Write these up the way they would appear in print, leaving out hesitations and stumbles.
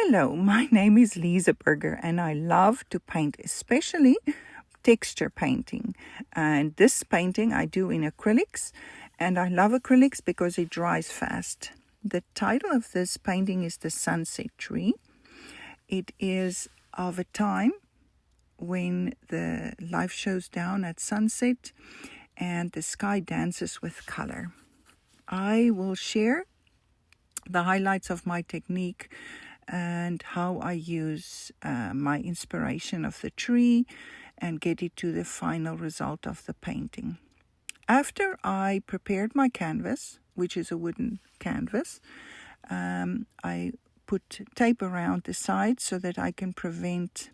Hello, my name is Lize and I love to paint, especially texture painting. And this painting I do in acrylics, and I love acrylics because it dries fast. The title of this painting is The Sunset Tree. It is of a time when the light shows down at sunset and the sky dances with color. I will share the highlights of my technique and how I use my inspiration of the tree and get it to the final result of the painting. After I prepared my canvas, which is a wooden canvas, I put tape around the sides so that I can prevent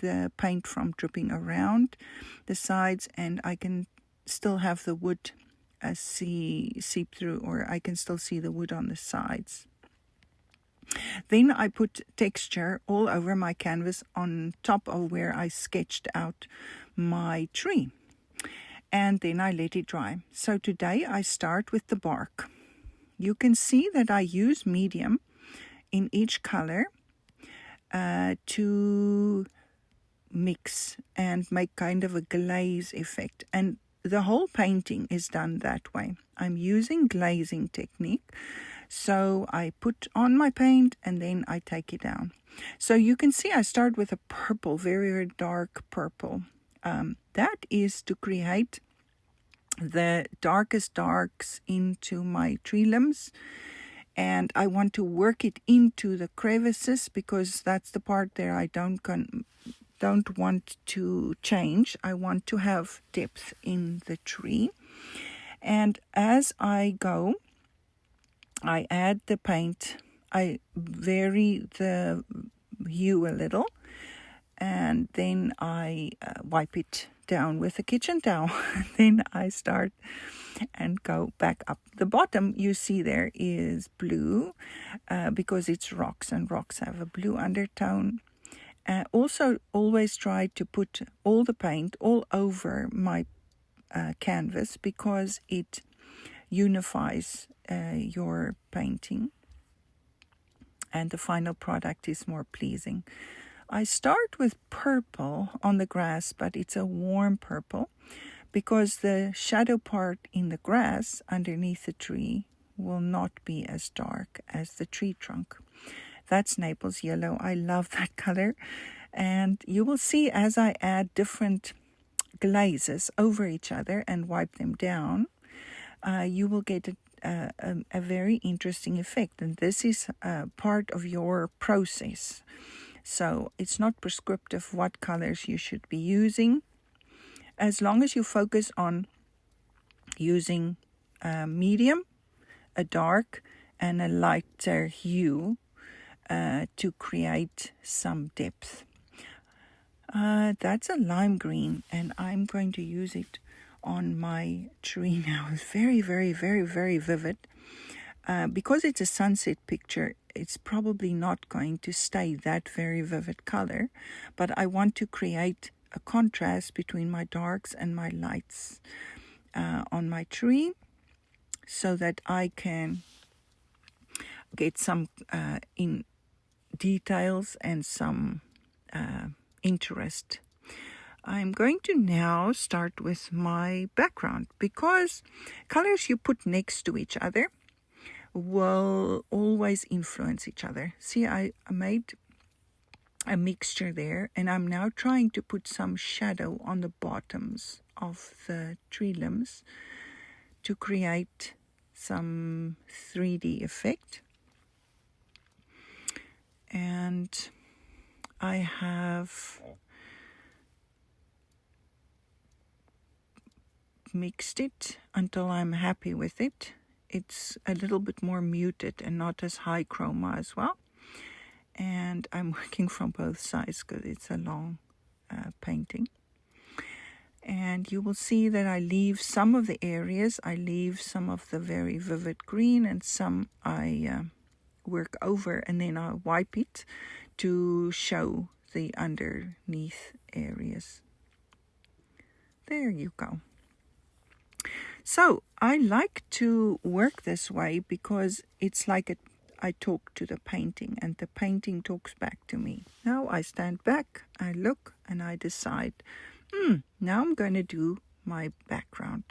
the paint from dripping around the sides, and I can still have the wood seep through, or I can still see the wood on the sides. Then I put texture all over my canvas on top of where I sketched out my tree. And then I let it dry. So today I start with the bark. You can see that I use medium in each color to mix and make kind of a glaze effect. And the whole painting is done that way. I'm using glazing technique. So I put on my paint and then I take it down. So you can see I start with a purple, very, very dark purple. That is to create the darkest darks into my tree limbs. And I want to work it into the crevices because that's the part there I don't want to change. I want to have depth in the tree. And as I go, I add the paint, I vary the hue a little, and then I wipe it down with a kitchen towel. Then I start and go back up. The bottom you see there is blue because it's rocks, and rocks have a blue undertone. Also, always try to put all the paint all over my canvas because it unifies your painting and the final product is more pleasing. I start with purple on the grass, but it's a warm purple because the shadow part in the grass underneath the tree will not be as dark as the tree trunk. That's Naples yellow. I love that color. And you will see as I add different glazes over each other and wipe them down, you will get a very interesting effect. And this is part of your process. So it's not prescriptive what colors you should be using. As long as you focus on using a medium, a dark, and a lighter hue to create some depth. That's a lime green, and I'm going to use it on my tree now. It's very, very, very, very vivid. Because it's a sunset picture, it's probably not going to stay that very vivid color, but I want to create a contrast between my darks and my lights on my tree so that I can get some in details and some interest. I'm going to now start with my background because colors you put next to each other will always influence each other. See, I made a mixture there, and I'm now trying to put some shadow on the bottoms of the tree limbs to create some 3D effect. And I have mixed it until I'm happy with it. It's a little bit more muted and not as high chroma as well. And I'm working from both sides because it's a long painting. And you will see that I leave some of the areas. I leave some of the very vivid green, and some I work over, and then I wipe it to show the underneath areas. There you go. So I like to work this way because it's like I talk to the painting and the painting talks back to me. Now I stand back, I look, and I decide, now I'm going to do my background.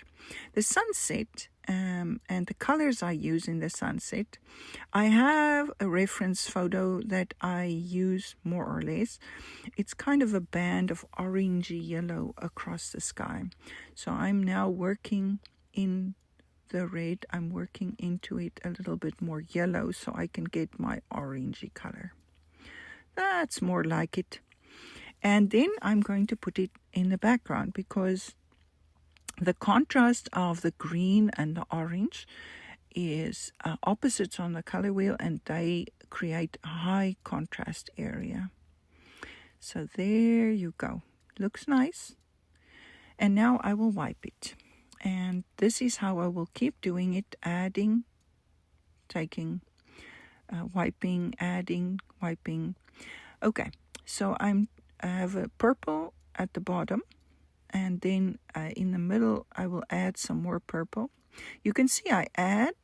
The sunset and the colors I use in the sunset, I have a reference photo that I use more or less. It's kind of a band of orangey yellow across the sky. So I'm now working in the red, I'm working into it a little bit more yellow so I can get my orangey color. That's more like it. And then I'm going to put it in the background because the contrast of the green and the orange is opposites on the color wheel, and they create a high contrast area. So there you go. Looks nice. And now I will wipe it. And this is how I will keep doing it, adding, taking, wiping, adding, wiping. Okay, so I have a purple at the bottom, and then in the middle I will add some more purple. You can see I add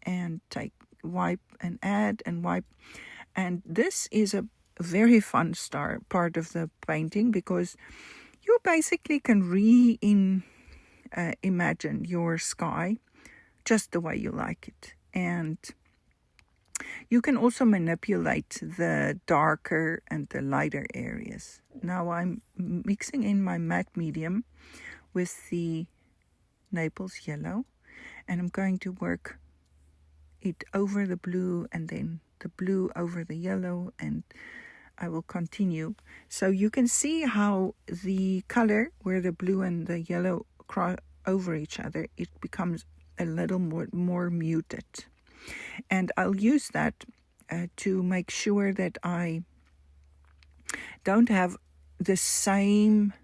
and take, wipe and add and wipe. And this is a very fun part of the painting because you basically can imagine your sky just the way you like it. And you can also manipulate the darker and the lighter areas. Now I'm mixing in my matte medium with the Naples yellow, and I'm going to work it over the blue and then the blue over the yellow, and I will continue. So you can see how the color where the blue and the yellow cross over each other, it becomes a little more muted. And I'll use that to make sure that I don't have the same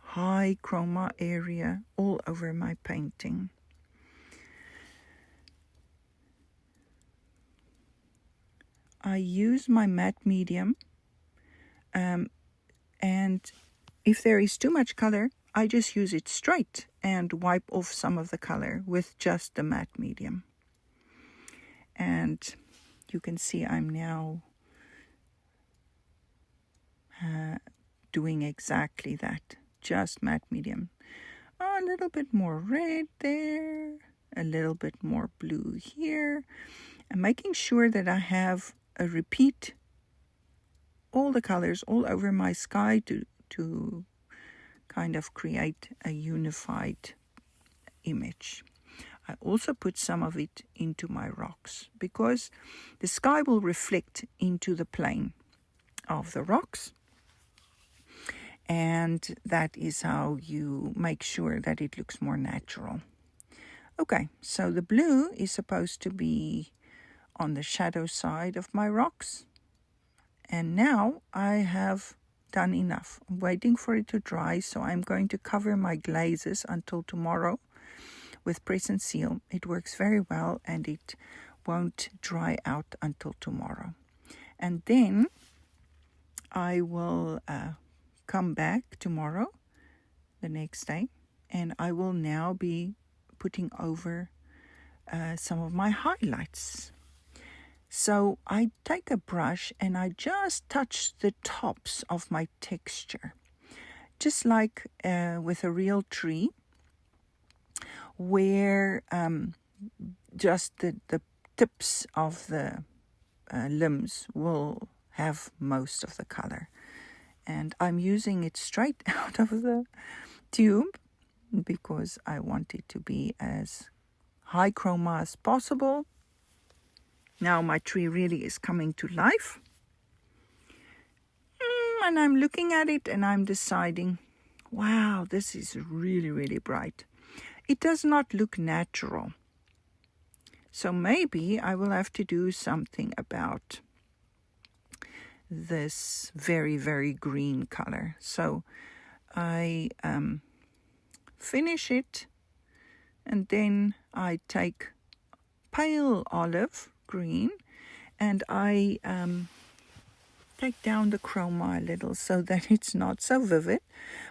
high chroma area all over my painting. I use my matte medium, and if there is too much color, I just use it straight and wipe off some of the color with just the matte medium. And you can see I'm now doing exactly that, just matte medium. A little bit more red there, a little bit more blue here, and making sure that I have a repeat all the colors all over my sky to kind of create a unified image. I also put some of it into my rocks because the sky will reflect into the plane of the rocks, and that is how you make sure that it looks more natural. Okay, so the blue is supposed to be on the shadow side of my rocks, and now I have done enough. I'm waiting for it to dry, so I'm going to cover my glazes until tomorrow with press and seal. It works very well and it won't dry out until tomorrow. And then I will come back tomorrow, the next day, and I will now be putting over some of my highlights. So I take a brush and I just touch the tops of my texture, just like with a real tree, where just the tips of the limbs will have most of the color. And I'm using it straight out of the tube because I want it to be as high chroma as possible. Now my tree really is coming to life. And I'm looking at it and I'm deciding, wow, this is really, really bright. It does not look natural. So maybe I will have to do something about this very, very green color. So I finish it, and then I take pale olive green and I take down the chroma a little so that it's not so vivid,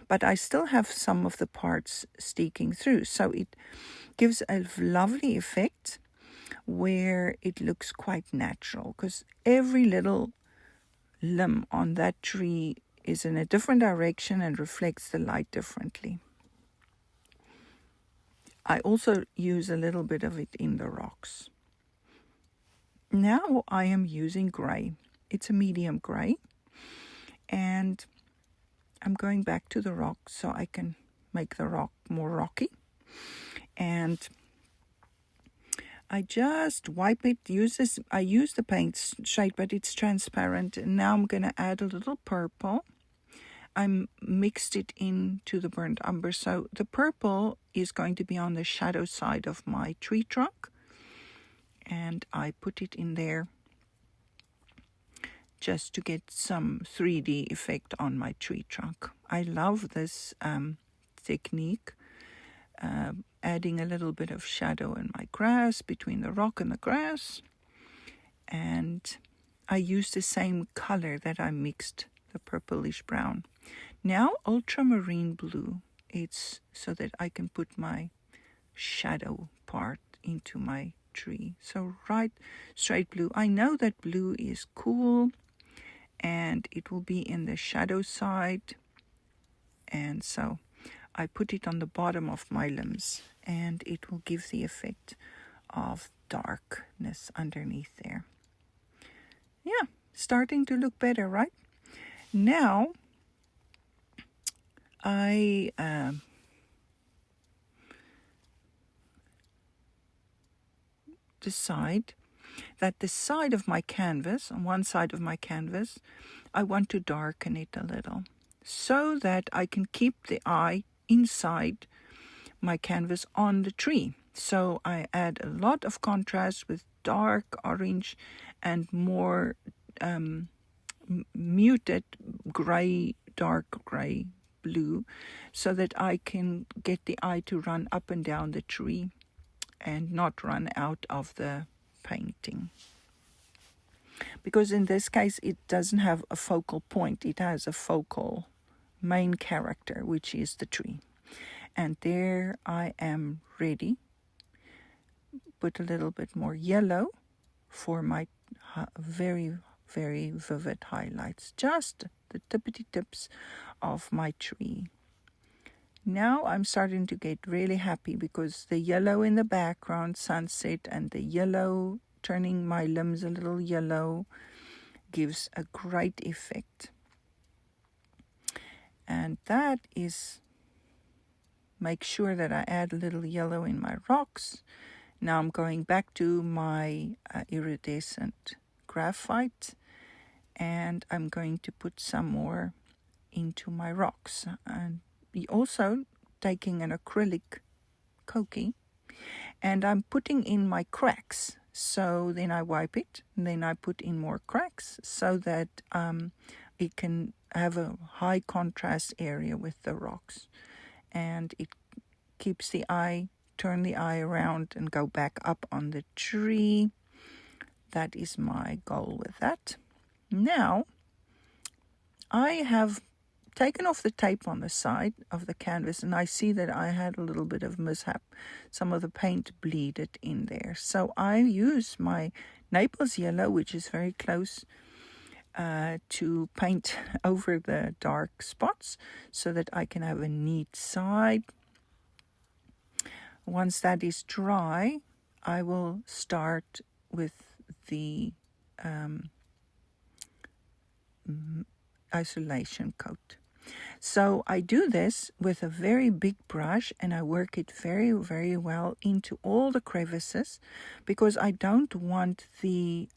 but I still have some of the parts sticking through. So it gives a lovely effect where it looks quite natural, because every little limb on that tree is in a different direction and reflects the light differently. I also use a little bit of it in the rocks. Now I am using gray. It's a medium gray, and I'm going back to the rock so I can make the rock more rocky. And I just wipe it, I use the paint shade, but it's transparent. And now I'm going to add a little purple. I mixed it into the burnt umber. So the purple is going to be on the shadow side of my tree trunk. And I put it in there just to get some 3D effect on my tree trunk. I love this technique, adding a little bit of shadow in my grass, between the rock and the grass. And I use the same color that I mixed, the purplish brown. Now ultramarine blue, it's so that I can put my shadow part into my tree. So right straight blue. I know that blue is cool and it will be in the shadow side, and so I put it on the bottom of my limbs, and it will give the effect of darkness underneath there. Yeah, starting to look better, right? Now I decide that the side of my canvas, on one side of my canvas, I want to darken it a little so that I can keep the eye inside my canvas on the tree. So I add a lot of contrast with dark orange and more muted gray, dark gray blue, so that I can get the eye to run up and down the tree and not run out of the painting. Because in this case it doesn't have a focal point, it has a focal main character, which is the tree. And there I am ready. Put a little bit more yellow for my very, very vivid highlights, just the tippity tips of my tree. Now I'm starting to get really happy because the yellow in the background, sunset, and the yellow turning my limbs a little yellow gives a great effect. And that is, make sure that I add a little yellow in my rocks. Now I'm going back to my iridescent graphite, and I'm going to put some more into my rocks. And also taking an acrylic koki, and I'm putting in my cracks. So then I wipe it, and then I put in more cracks so that it can have a high contrast area with the rocks. And it keeps the eye, turn the eye around and go back up on the tree. That is my goal with that. Now, I have taken off the tape on the side of the canvas, and I see that I had a little bit of mishap. Some of the paint bleeded in there. So I use my Naples yellow, which is very close, to paint over the dark spots so that I can have a neat side. Once that is dry, I will start with the isolation coat. So I do this with a very big brush, and I work it very, very well into all the crevices, because I don't want there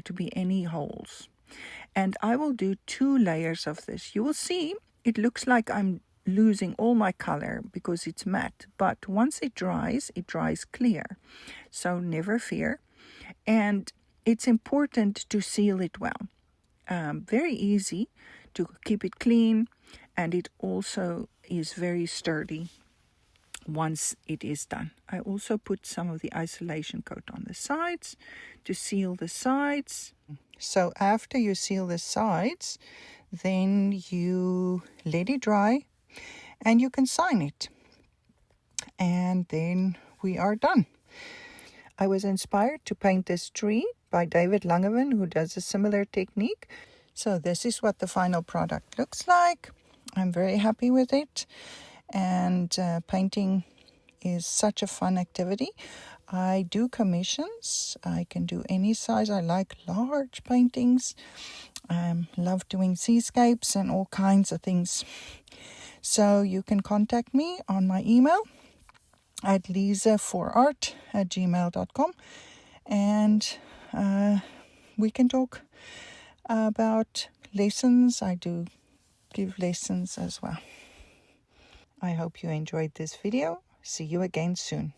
to be any holes. And I will do 2 layers of this. You will see it looks like I'm losing all my color because it's matte, but once it dries clear. So never fear. And it's important to seal it well. Very easy to keep it clean, and it also is very sturdy once it is done. I also put some of the isolation coat on the sides to seal the sides. So after you seal the sides, then you let it dry and you can sign it. And then we are done. I was inspired to paint this tree by David Langevan, who does a similar technique. So this is what the final product looks like. I'm very happy with it, and painting is such a fun activity. I do commissions. I can do any size. I like large paintings. Love doing seascapes and all kinds of things. So you can contact me on my email at lizeforart@gmail.com, and we can talk about lessons. I do give lessons as well. I hope you enjoyed this video. See you again soon.